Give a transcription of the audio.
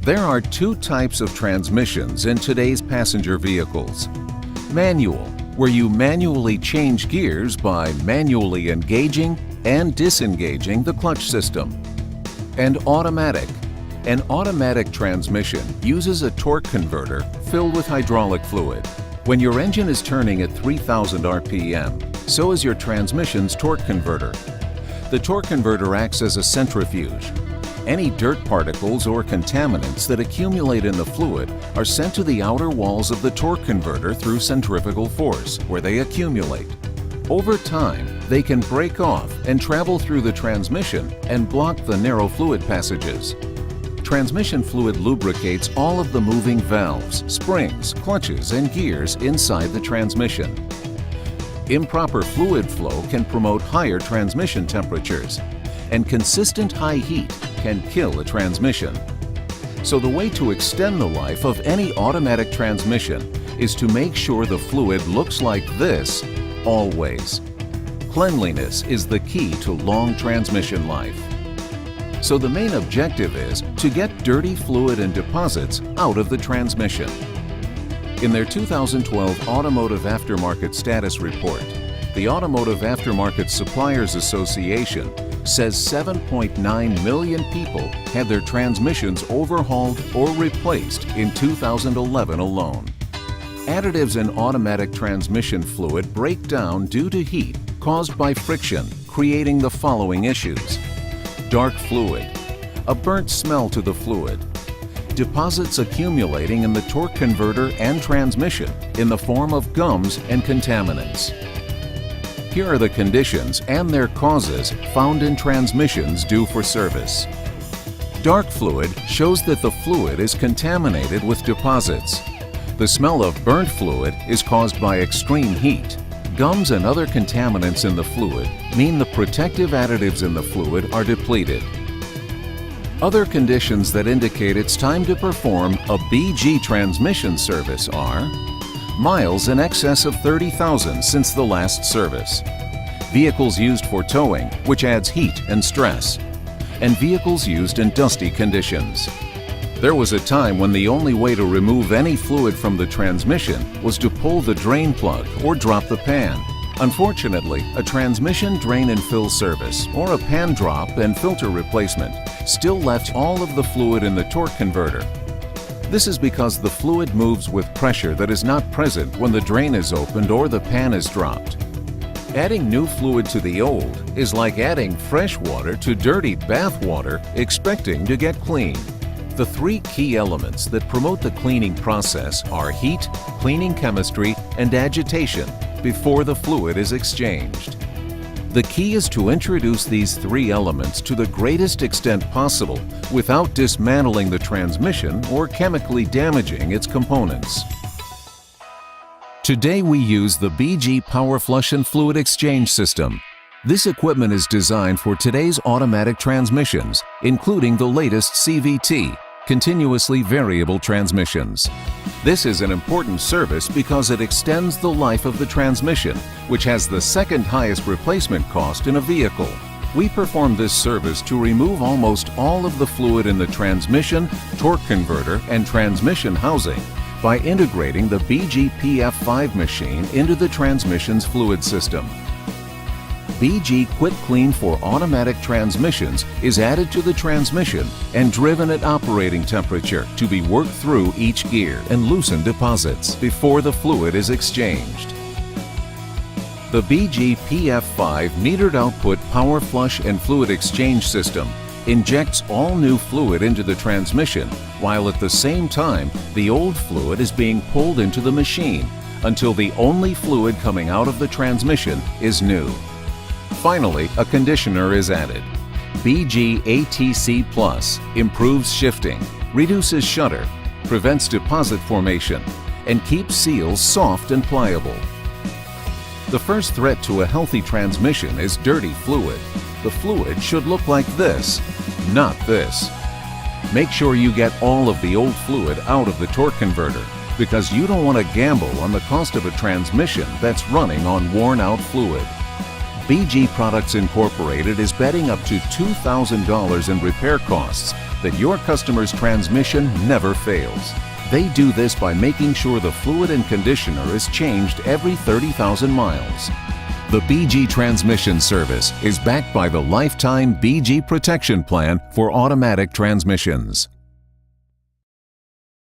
There are two types of transmissions in today's passenger vehicles. Manual, where you manually change gears by manually engaging and disengaging the clutch system. And automatic. An automatic transmission uses a torque converter filled with hydraulic fluid. When your engine is turning at 3,000 RPM, so is your transmission's torque converter. The torque converter acts as a centrifuge. Any dirt particles or contaminants that accumulate in the fluid are sent to the outer walls of the torque converter through centrifugal force, where they accumulate. Over time, they can break off and travel through the transmission and block the narrow fluid passages. Transmission fluid lubricates all of the moving valves, springs, clutches, and gears inside the transmission. Improper fluid flow can promote higher transmission temperatures, and consistent high heat can kill a transmission. So the way to extend the life of any automatic transmission is to make sure the fluid looks like this always. Cleanliness is the key to long transmission life. So the main objective is to get dirty fluid and deposits out of the transmission. In their 2012 Automotive Aftermarket Status Report, the Automotive Aftermarket Suppliers Association says 7.9 million people had their transmissions overhauled or replaced in 2011 alone. Additives in automatic transmission fluid break down due to heat caused by friction, creating the following issues: dark fluid, a burnt smell to the fluid, deposits accumulating in the torque converter and transmission in the form of gums and contaminants. Here are the conditions and their causes found in transmissions due for service. Dark fluid shows that the fluid is contaminated with deposits. The smell of burnt fluid is caused by extreme heat. Gums and other contaminants in the fluid mean the protective additives in the fluid are depleted. Other conditions that indicate it's time to perform a BG transmission service are miles in excess of 30,000 since the last service, vehicles used for towing, which adds heat and stress, and vehicles used in dusty conditions. There was a time when the only way to remove any fluid from the transmission was to pull the drain plug or drop the pan. Unfortunately, a transmission drain and fill service or a pan drop and filter replacement still left all of the fluid in the torque converter. This is because the fluid moves with pressure that is not present when the drain is opened or the pan is dropped. Adding new fluid to the old is like adding fresh water to dirty bath water expecting to get clean. The three key elements that promote the cleaning process are heat, cleaning chemistry, and agitation before the fluid is exchanged. The key is to introduce these three elements to the greatest extent possible without dismantling the transmission or chemically damaging its components. Today we use the BG Power Flush and Fluid Exchange System. This equipment is designed for today's automatic transmissions, including the latest CVT, continuously variable transmissions. This is an important service because it extends the life of the transmission, which has the second highest replacement cost in a vehicle. We perform this service to remove almost all of the fluid in the transmission, torque converter, and transmission housing by integrating the BG PF5 machine into the transmission's fluid system. BG Quick Clean for automatic transmissions is added to the transmission and driven at operating temperature to be worked through each gear and loosen deposits before the fluid is exchanged. The BG PF5 metered output power flush and fluid exchange system injects all new fluid into the transmission, while at the same time the old fluid is being pulled into the machine until the only fluid coming out of the transmission is new. Finally, a conditioner is added. BG ATC Plus improves shifting, reduces shudder, prevents deposit formation, and keeps seals soft and pliable. The first threat to a healthy transmission is dirty fluid. The fluid should look like this, not this. Make sure you get all of the old fluid out of the torque converter, because you don't want to gamble on the cost of a transmission that's running on worn-out fluid. BG Products Incorporated is betting up to $2,000 in repair costs that your customer's transmission never fails. They do this by making sure the fluid and conditioner is changed every 30,000 miles. The BG Transmission Service is backed by the lifetime BG Protection Plan for automatic transmissions.